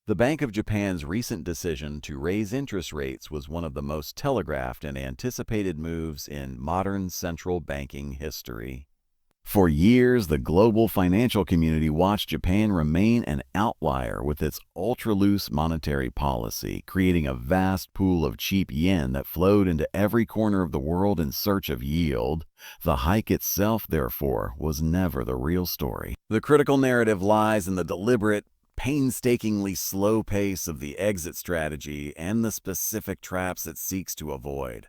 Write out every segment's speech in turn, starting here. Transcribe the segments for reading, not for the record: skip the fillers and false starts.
The Bank of Japan's recent decision to raise interest rates was one of the most telegraphed and anticipated moves in modern central banking history. For years, the global financial community watched Japan remain an outlier with its ultra-loose monetary policy, creating a vast pool of cheap yen that flowed into every corner of the world in search of yield. The hike itself, therefore, was never the real story. The critical narrative lies in the deliberate, painstakingly slow pace of the exit strategy and the specific traps it seeks to avoid.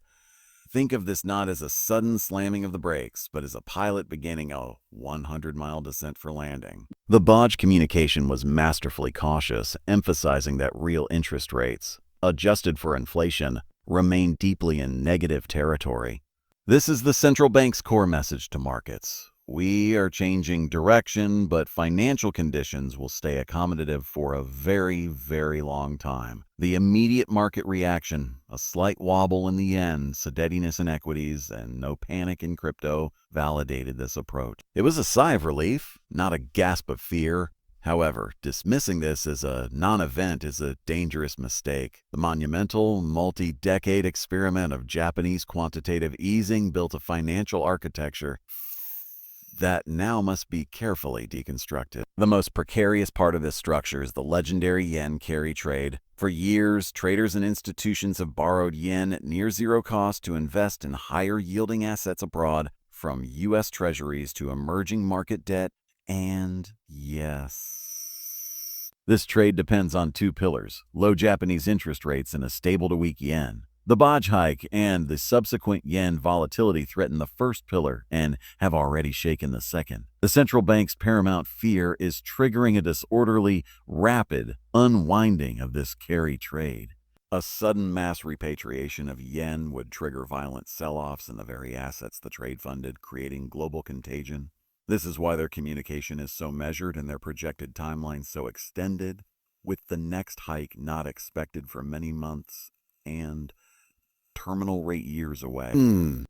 Think of this not as a sudden slamming of the brakes, but as a pilot beginning a 100-mile descent for landing. The BOJ communication was masterfully cautious, emphasizing that real interest rates, adjusted for inflation, remain deeply in negative territory. This is the central bank's core message to markets. We are changing direction, but financial conditions will stay accommodative for a very, very long time. The immediate market reaction, a slight wobble in the yen, steadiness in equities, and no panic in crypto, validated this approach. It was a sigh of relief, not a gasp of fear. However, dismissing this as a non-event is a dangerous mistake. The monumental, multi-decade experiment of Japanese quantitative easing built a financial architecture that now must be carefully deconstructed. The most precarious part of this structure is the legendary yen carry trade. For years, traders and institutions have borrowed yen at near zero cost to invest in higher-yielding assets abroad, from U.S. treasuries to emerging market debt, and yes, this trade depends on two pillars: low Japanese interest rates and a stable to weak yen. The BOJ hike and the subsequent yen volatility threaten the first pillar and have already shaken the second. The central bank's paramount fear is triggering a disorderly, rapid unwinding of this carry trade. A sudden mass repatriation of yen would trigger violent sell-offs in the very assets the trade funded, creating global contagion. This is why their communication is so measured and their projected timeline so extended, with the next hike not expected for many months and terminal rate years away.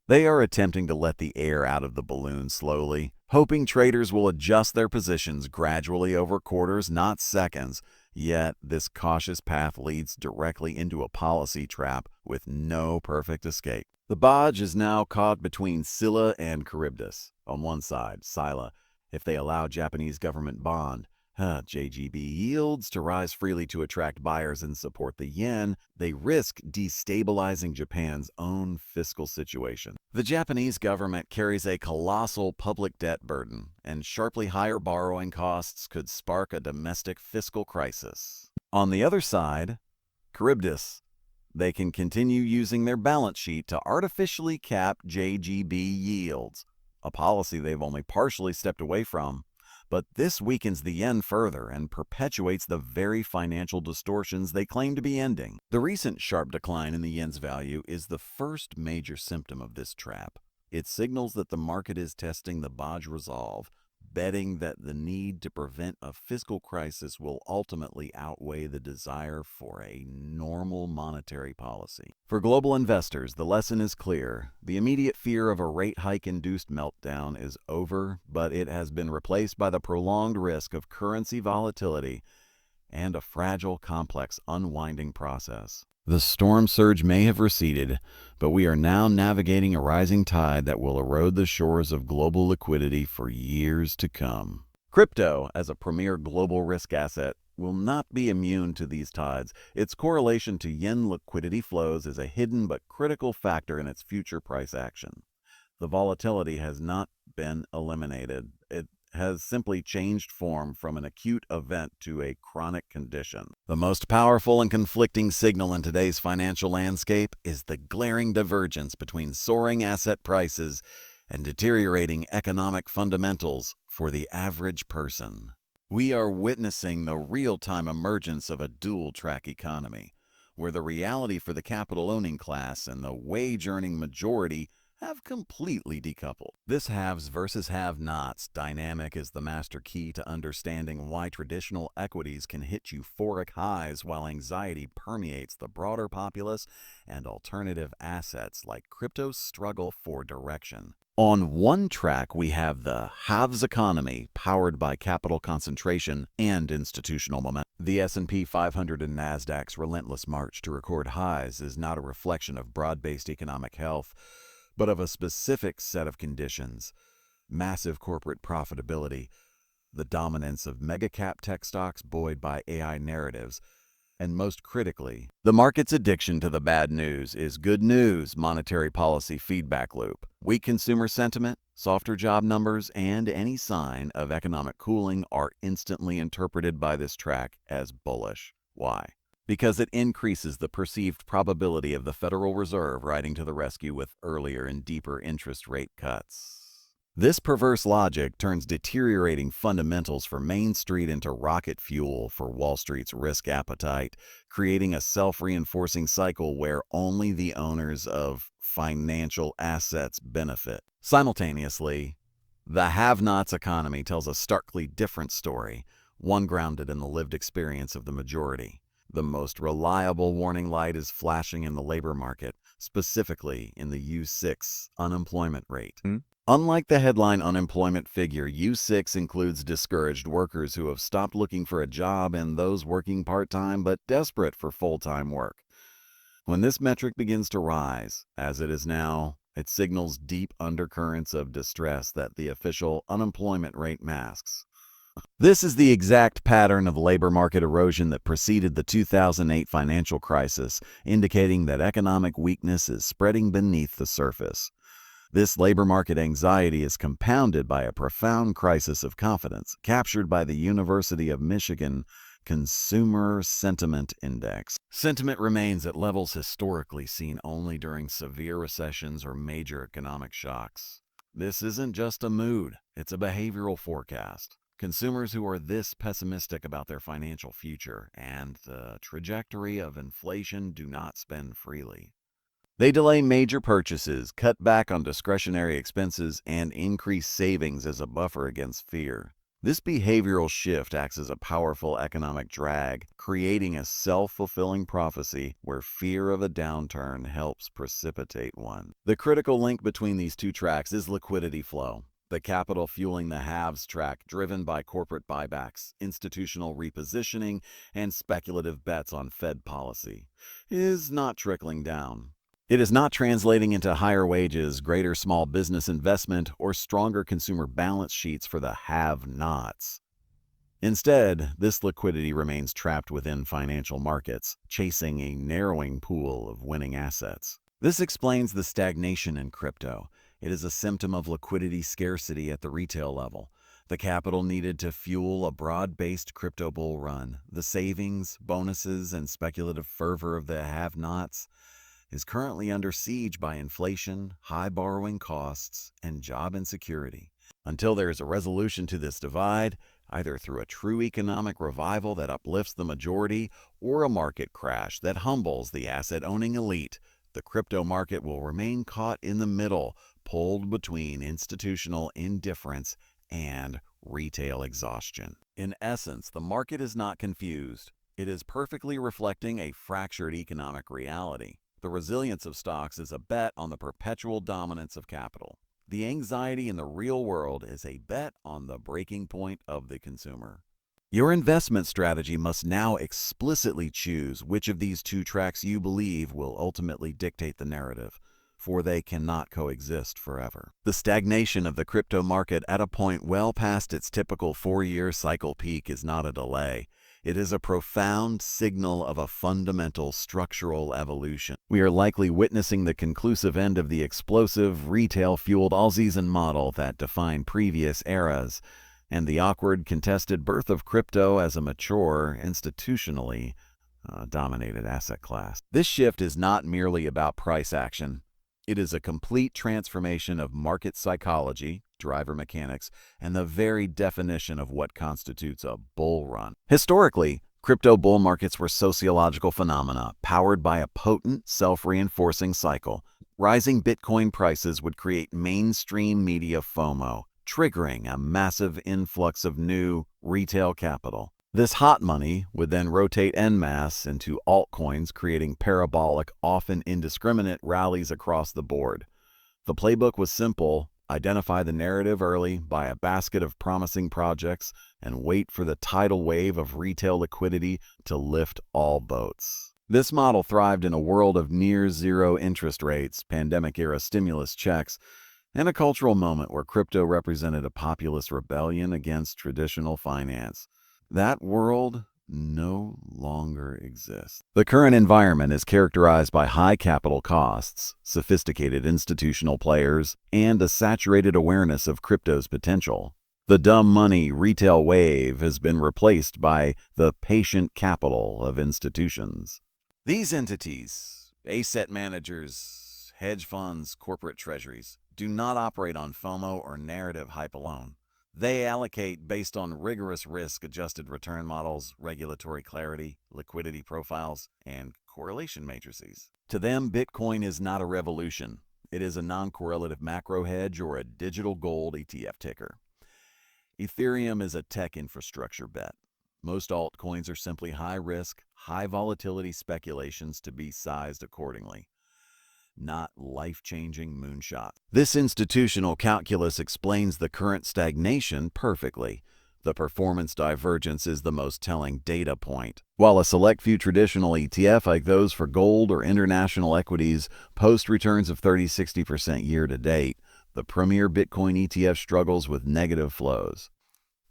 They are attempting to let the air out of the balloon slowly, hoping traders will adjust their positions gradually over quarters, not seconds. Yet, this cautious path leads directly into a policy trap with no perfect escape. The BOJ is now caught between Scylla and Charybdis. On one side, Scylla, if they allow Japanese government bond, JGB yields to rise freely to attract buyers and support the yen, they risk destabilizing Japan's own fiscal situation. The Japanese government carries a colossal public debt burden, and sharply higher borrowing costs could spark a domestic fiscal crisis. On the other side, Charybdis, they can continue using their balance sheet to artificially cap JGB yields, a policy they've only partially stepped away from. But this weakens the yen further and perpetuates the very financial distortions they claim to be ending. The recent sharp decline in the yen's value is the first major symptom of this trap. It signals that the market is testing the BOJ resolve, betting that the need to prevent a fiscal crisis will ultimately outweigh the desire for a normal monetary policy. For global investors, the lesson is clear. The immediate fear of a rate hike-induced meltdown is over, but it has been replaced by the prolonged risk of currency volatility and a fragile, complex unwinding process. The storm surge may have receded, but we are now navigating a rising tide that will erode the shores of global liquidity for years to come. Crypto, as a premier global risk asset, will not be immune to these tides. Its correlation to yen liquidity flows is a hidden but critical factor in its future price action. The volatility has not been eliminated. It has simply changed form from an acute event to a chronic condition. The most powerful and conflicting signal in today's financial landscape is the glaring divergence between soaring asset prices and deteriorating economic fundamentals for the average person. We are witnessing the real-time emergence of a dual-track economy, where the reality for the capital-owning class and the wage-earning majority have completely decoupled. This haves versus have-nots dynamic is the master key to understanding why traditional equities can hit euphoric highs while anxiety permeates the broader populace and alternative assets like crypto struggle for direction. On one track, we have the haves economy powered by capital concentration and institutional momentum. The S&P 500 and Nasdaq's relentless march to record highs is not a reflection of broad-based economic health, but of a specific set of conditions: massive corporate profitability, the dominance of mega-cap tech stocks buoyed by AI narratives, and most critically, the market's addiction to the bad news is good news monetary policy feedback loop. Weak consumer sentiment, softer job numbers, and any sign of economic cooling are instantly interpreted by this track as bullish. Why? Because it increases the perceived probability of the Federal Reserve riding to the rescue with earlier and deeper interest rate cuts. This perverse logic turns deteriorating fundamentals for Main Street into rocket fuel for Wall Street's risk appetite, creating a self-reinforcing cycle where only the owners of financial assets benefit. Simultaneously, the have-nots economy tells a starkly different story, one grounded in the lived experience of the majority. The most reliable warning light is flashing in the labor market, specifically in the U6 unemployment rate. Unlike the headline unemployment figure, U6 includes discouraged workers who have stopped looking for a job and those working part-time but desperate for full-time work. When this metric begins to rise, as it is now, it signals deep undercurrents of distress that the official unemployment rate masks. This is the exact pattern of labor market erosion that preceded the 2008 financial crisis, indicating that economic weakness is spreading beneath the surface. This labor market anxiety is compounded by a profound crisis of confidence captured by the University of Michigan Consumer Sentiment Index. Sentiment remains at levels historically seen only during severe recessions or major economic shocks. This isn't just a mood, it's a behavioral forecast. Consumers who are this pessimistic about their financial future and the trajectory of inflation do not spend freely. They delay major purchases, cut back on discretionary expenses, and increase savings as a buffer against fear. This behavioral shift acts as a powerful economic drag, creating a self-fulfilling prophecy where fear of a downturn helps precipitate one. The critical link between these two tracks is liquidity flow. The capital fueling the haves track, driven by corporate buybacks, institutional repositioning, and speculative bets on Fed policy, is not trickling down. It is not translating into higher wages, greater small business investment, or stronger consumer balance sheets for the have-nots. Instead, this liquidity remains trapped within financial markets, chasing a narrowing pool of winning assets. This explains the stagnation in crypto. It is a symptom of liquidity scarcity at the retail level. The capital needed to fuel a broad-based crypto bull run, the savings, bonuses, and speculative fervor of the have-nots, is currently under siege by inflation, high borrowing costs, and job insecurity. Until there is a resolution to this divide, either through a true economic revival that uplifts the majority or a market crash that humbles the asset-owning elite, the crypto market will remain caught in the middle, pulled between institutional indifference and retail exhaustion. In essence, the market is not confused. It is perfectly reflecting a fractured economic reality. The resilience of stocks is a bet on the perpetual dominance of capital. The anxiety in the real world is a bet on the breaking point of the consumer. Your investment strategy must now explicitly choose which of these two tracks you believe will ultimately dictate the narrative, for they cannot coexist forever. The stagnation of the crypto market at a point well past its typical 4-year cycle peak is not a delay. It is a profound signal of a fundamental structural evolution. We are likely witnessing the conclusive end of the explosive, retail-fueled all-season model that defined previous eras, and the awkward, contested birth of crypto as a mature, institutionally dominated asset class. This shift is not merely about price action. It is a complete transformation of market psychology, driver mechanics, and the very definition of what constitutes a bull run. Historically, crypto bull markets were sociological phenomena powered by a potent, self-reinforcing cycle. Rising Bitcoin prices would create mainstream media FOMO, triggering a massive influx of new retail capital. This hot money would then rotate en masse into altcoins, creating parabolic, often indiscriminate rallies across the board. The playbook was simple: Identify the narrative early, buy a basket of promising projects, and wait for the tidal wave of retail liquidity to lift all boats. This model thrived in a world of near-zero interest rates, pandemic-era stimulus checks, and a cultural moment where crypto represented a populist rebellion against traditional finance. That world no longer exists. The current environment is characterized by high capital costs, sophisticated institutional players, and a saturated awareness of crypto's potential. The dumb money retail wave has been replaced by the patient capital of institutions. These entities, asset managers, hedge funds, corporate treasuries, do not operate on FOMO or narrative hype alone. They allocate based on rigorous risk-adjusted return models, regulatory clarity, liquidity profiles, and correlation matrices. To them, Bitcoin is not a revolution. It is a non-correlative macro hedge or a digital gold ETF ticker. Ethereum is a tech infrastructure bet. Most altcoins are simply high-risk, high-volatility speculations to be sized accordingly, not life-changing moonshots. This institutional calculus explains the current stagnation perfectly. The performance divergence is the most telling data point. While a select few traditional ETF like those for gold or international equities post returns of 30–60% year-to-date, the premier Bitcoin ETF struggles with negative flows.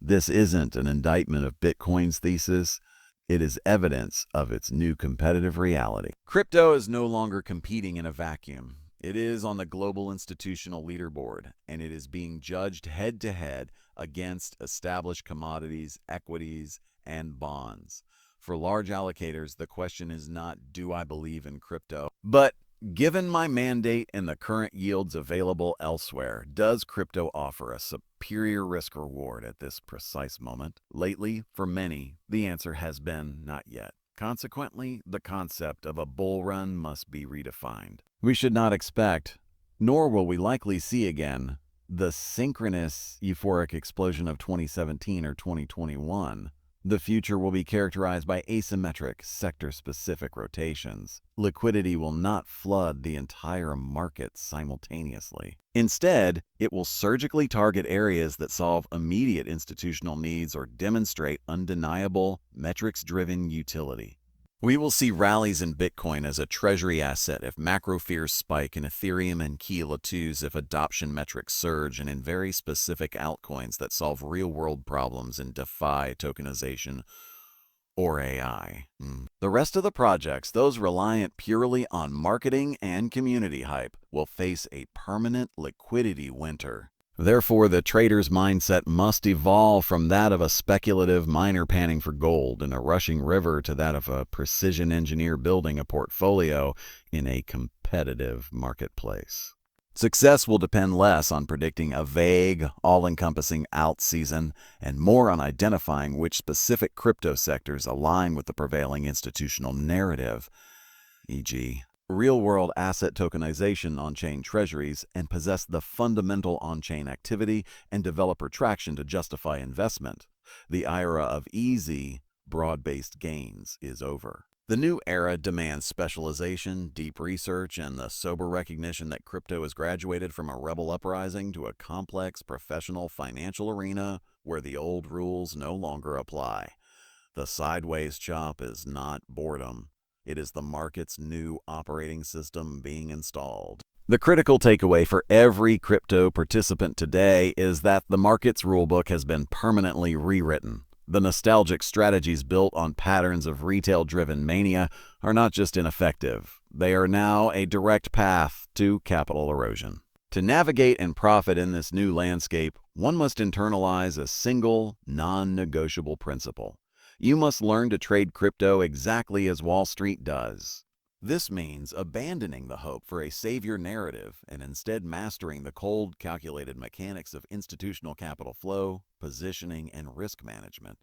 This isn't an indictment of Bitcoin's thesis. It is evidence of its new competitive reality. Crypto is no longer competing in a vacuum. It is on the global institutional leaderboard, and it is being judged head-to-head against established commodities, equities, and bonds. For large allocators, the question is not, do I believe in crypto? But given my mandate and the current yields available elsewhere, does crypto offer a superior risk-reward at this precise moment? Lately, for many, the answer has been not yet. Consequently, the concept of a bull run must be redefined. We should not expect, nor will we likely see again, the synchronous euphoric explosion of 2017 or 2021. The future will be characterized by asymmetric, sector-specific rotations. Liquidity will not flood the entire market simultaneously. Instead, it will surgically target areas that solve immediate institutional needs or demonstrate undeniable, metrics-driven utility. We will see rallies in Bitcoin as a treasury asset if macro fears spike, in Ethereum and key Latus if adoption metrics surge, and in very specific altcoins that solve real-world problems and defy tokenization or AI. The rest of the projects, those reliant purely on marketing and community hype, will face a permanent liquidity winter. Therefore, the trader's mindset must evolve from that of a speculative miner panning for gold in a rushing river to that of a precision engineer building a portfolio in a competitive marketplace. Success will depend less on predicting a vague, all-encompassing alt season and more on identifying which specific crypto sectors align with the prevailing institutional narrative, e.g., real-world asset tokenization on-chain treasuries, and possess the fundamental on-chain activity and developer traction to justify investment. The era of easy, broad-based gains is over. The new era demands specialization, deep research, and the sober recognition that crypto has graduated from a rebel uprising to a complex professional financial arena where the old rules no longer apply. The sideways chop is not boredom. It is the market's new operating system being installed. The critical takeaway for every crypto participant today is that the market's rulebook has been permanently rewritten. The nostalgic strategies built on patterns of retail-driven mania are not just ineffective. They are now a direct path to capital erosion. To navigate and profit in this new landscape, one must internalize a single, non-negotiable principle. You must learn to trade crypto exactly as Wall Street does. This means abandoning the hope for a savior narrative and instead mastering the cold, calculated mechanics of institutional capital flow, positioning, and risk management.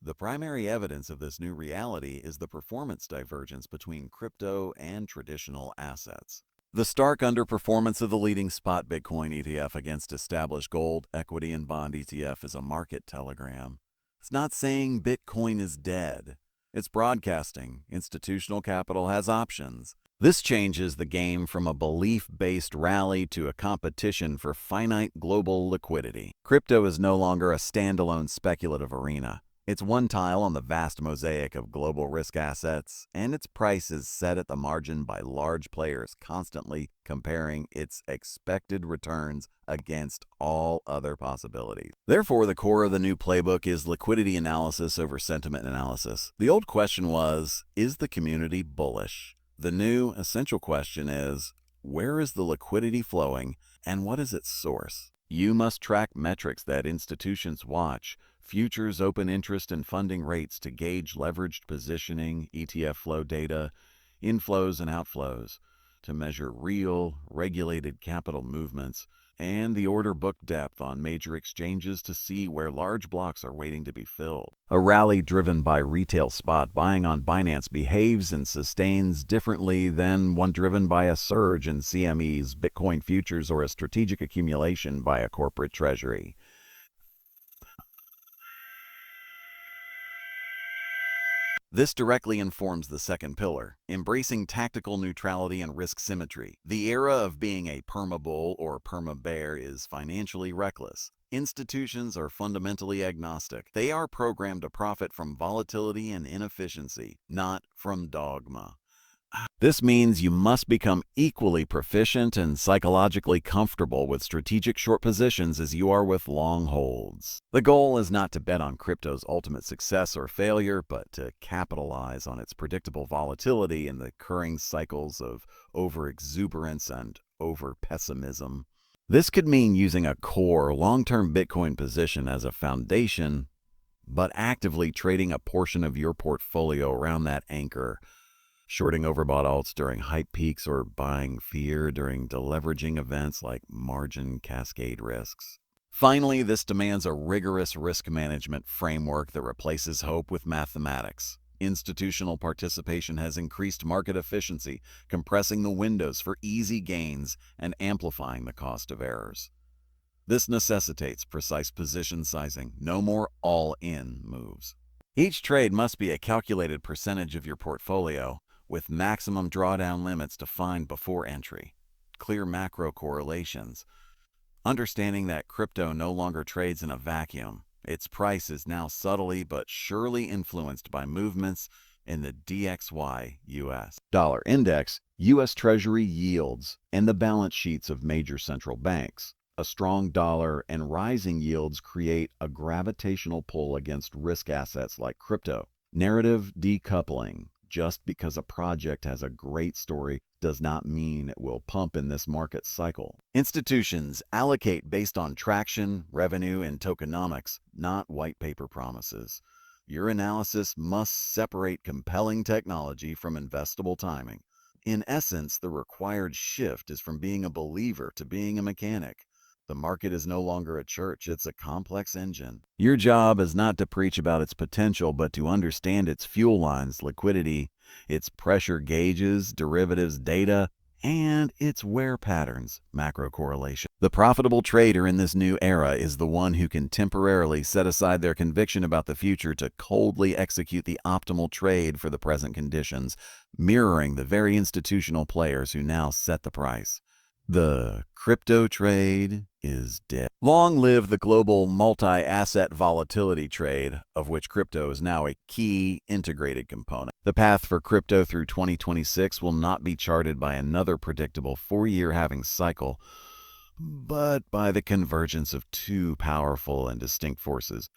The primary evidence of this new reality is the performance divergence between crypto and traditional assets. The stark underperformance of the leading spot Bitcoin ETF against established gold, equity, and bond ETF is a market telegram. It's not saying Bitcoin is dead. It's broadcasting institutional capital has options. This changes the game from a belief-based rally to a competition for finite global liquidity. Crypto is no longer a standalone speculative arena. It's one tile on the vast mosaic of global risk assets, and its price is set at the margin by large players constantly comparing its expected returns against all other possibilities. Therefore, the core of the new playbook is liquidity analysis over sentiment analysis. The old question was, is the community bullish? The new essential question is, where is the liquidity flowing and what is its source? You must track metrics that institutions watch, futures open interest and funding rates to gauge leveraged positioning, ETF flow data, inflows and outflows, to measure real, regulated capital movements, and the order book depth on major exchanges to see where large blocks are waiting to be filled. A rally driven by retail spot buying on Binance behaves and sustains differently than one driven by a surge in CME's Bitcoin futures or a strategic accumulation by a corporate treasury. This directly informs the second pillar, embracing tactical neutrality and risk symmetry. The era of being a perma-bull or perma-bear is financially reckless. Institutions are fundamentally agnostic. They are programmed to profit from volatility and inefficiency, not from dogma. This means you must become equally proficient and psychologically comfortable with strategic short positions as you are with long holds. The goal is not to bet on crypto's ultimate success or failure, but to capitalize on its predictable volatility and the recurring cycles of over-exuberance and over-pessimism. This could mean using a core long-term Bitcoin position as a foundation, but actively trading a portion of your portfolio around that anchor, shorting overbought alts during hype peaks or buying fear during deleveraging events like margin cascade risks. Finally, this demands a rigorous risk management framework that replaces hope with mathematics. Institutional participation has increased market efficiency, compressing the windows for easy gains and amplifying the cost of errors. This necessitates precise position sizing, no more all-in moves. Each trade must be a calculated percentage of your portfolio, with maximum drawdown limits defined before entry. Clear macro correlations. Understanding that crypto no longer trades in a vacuum. Its price is now subtly but surely influenced by movements in the DXY US dollar index, US Treasury yields, and the balance sheets of major central banks. A strong dollar and rising yields create a gravitational pull against risk assets like crypto. Narrative decoupling. Just because a project has a great story does not mean it will pump in this market cycle. Institutions allocate based on traction, revenue, and tokenomics, not white paper promises. Your analysis must separate compelling technology from investable timing. In essence, the required shift is from being a believer to being a mechanic. The market is no longer a church, it's a complex engine. Your job is not to preach about its potential, but to understand its fuel lines, liquidity, its pressure gauges, derivatives data, and its wear patterns, macro correlation. The profitable trader in this new era is the one who can temporarily set aside their conviction about the future to coldly execute the optimal trade for the present conditions, mirroring the very institutional players who now set the price. The crypto trade is dead. Long live the global multi-asset volatility trade, of which crypto is now a key integrated component. The path for crypto through 2026 will not be charted by another predictable 4-year halving cycle, but by the convergence of two powerful and distinct forces.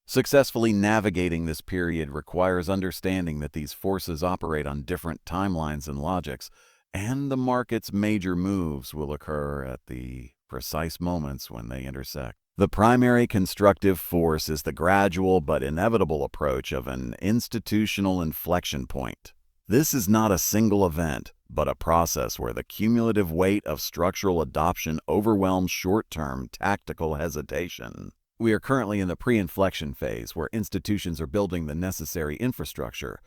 Successfully navigating this period requires understanding that these forces operate on different timelines and logics, and the market's major moves will occur at the precise moments when they intersect. The primary constructive force is the gradual but inevitable approach of an institutional inflection point. This is not a single event, but a process where the cumulative weight of structural adoption overwhelms short-term tactical hesitation. We are currently in the pre-inflection phase, where institutions are building the necessary infrastructure.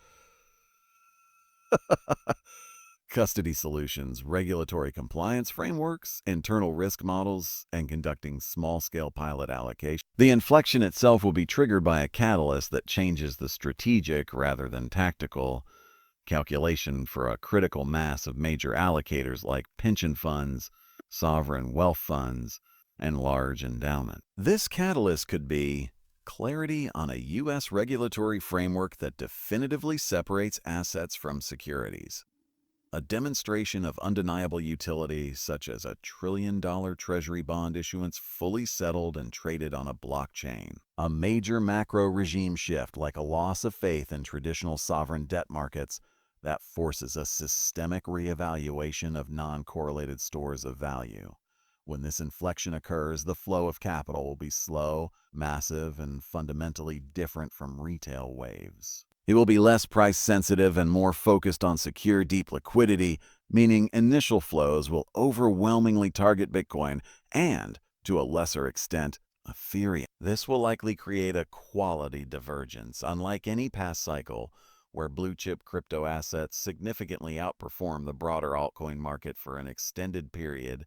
Custody solutions, regulatory compliance frameworks, internal risk models, and conducting small-scale pilot allocation. The inflection itself will be triggered by a catalyst that changes the strategic rather than tactical calculation for a critical mass of major allocators like pension funds, sovereign wealth funds, and large endowment. This catalyst could be clarity on a U.S. regulatory framework that definitively separates assets from securities, a demonstration of undeniable utility such as a trillion-dollar treasury bond issuance fully settled and traded on a blockchain, a major macro regime shift like a loss of faith in traditional sovereign debt markets that forces a systemic reevaluation of non-correlated stores of value. When this inflection occurs, the flow of capital will be slow, massive, and fundamentally different from retail waves. It will be less price-sensitive and more focused on secure, deep liquidity, meaning initial flows will overwhelmingly target Bitcoin and, to a lesser extent, Ethereum. This will likely create a quality divergence, unlike any past cycle, where blue-chip crypto assets significantly outperform the broader altcoin market for an extended period,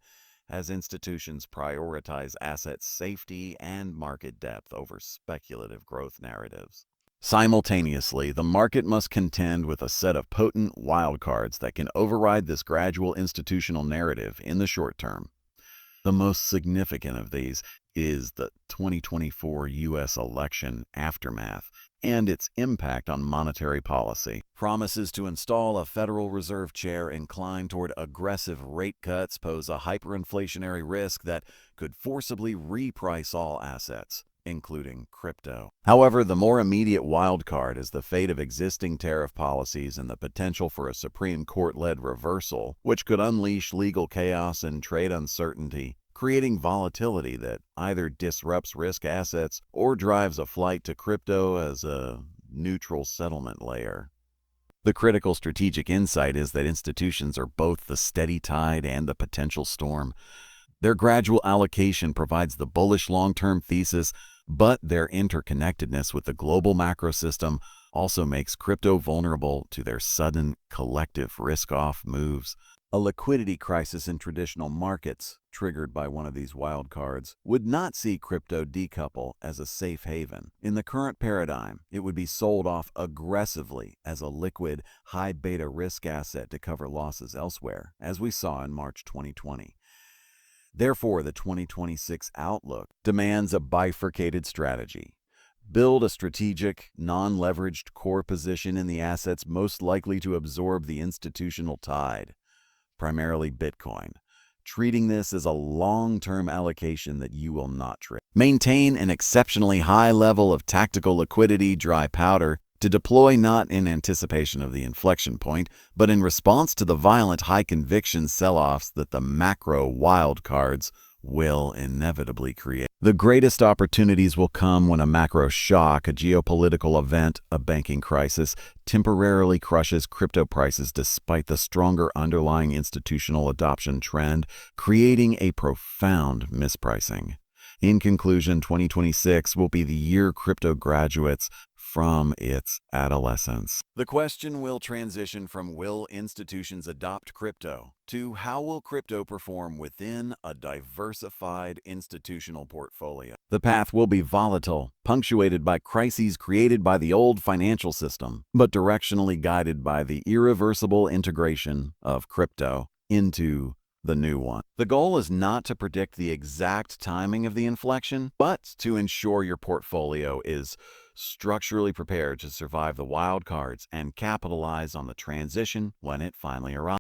as institutions prioritize asset safety and market depth over speculative growth narratives. Simultaneously, the market must contend with a set of potent wildcards that can override this gradual institutional narrative in the short term. The most significant of these is the 2024 U.S. election aftermath and its impact on monetary policy. Promises to install a Federal Reserve chair inclined toward aggressive rate cuts pose a hyperinflationary risk that could forcibly reprice all assets, including crypto. However, the more immediate wildcard is the fate of existing tariff policies and the potential for a Supreme Court-led reversal, which could unleash legal chaos and trade uncertainty, creating volatility that either disrupts risk assets or drives a flight to crypto as a neutral settlement layer. The critical strategic insight is that institutions are both the steady tide and the potential storm. Their gradual allocation provides the bullish long-term thesis, but their interconnectedness with the global macro system also makes crypto vulnerable to their sudden collective risk-off moves. A liquidity crisis in traditional markets, triggered by one of these wildcards, would not see crypto decouple as a safe haven. In the current paradigm, it would be sold off aggressively as a liquid, high-beta risk asset to cover losses elsewhere, as we saw in March 2020. Therefore, the 2026 outlook demands a bifurcated strategy. Build a strategic, non-leveraged core position in the assets most likely to absorb the institutional tide, primarily Bitcoin, treating this as a long-term allocation that you will not trade. Maintain an exceptionally high level of tactical liquidity, dry powder, to deploy not in anticipation of the inflection point, but in response to the violent high-conviction sell-offs that the macro wildcards will inevitably create. The greatest opportunities will come when a macro shock, a geopolitical event, a banking crisis, temporarily crushes crypto prices despite the stronger underlying institutional adoption trend, creating a profound mispricing. In conclusion, 2026 will be the year crypto graduates from its adolescence. The question will transition from will institutions adopt crypto to how will crypto perform within a diversified institutional portfolio. The path will be volatile, punctuated by crises created by the old financial system, but directionally guided by the irreversible integration of crypto into the new one. The goal is not to predict the exact timing of the inflection, but to ensure your portfolio is structurally prepared to survive the wild cards and capitalize on the transition when it finally arrives.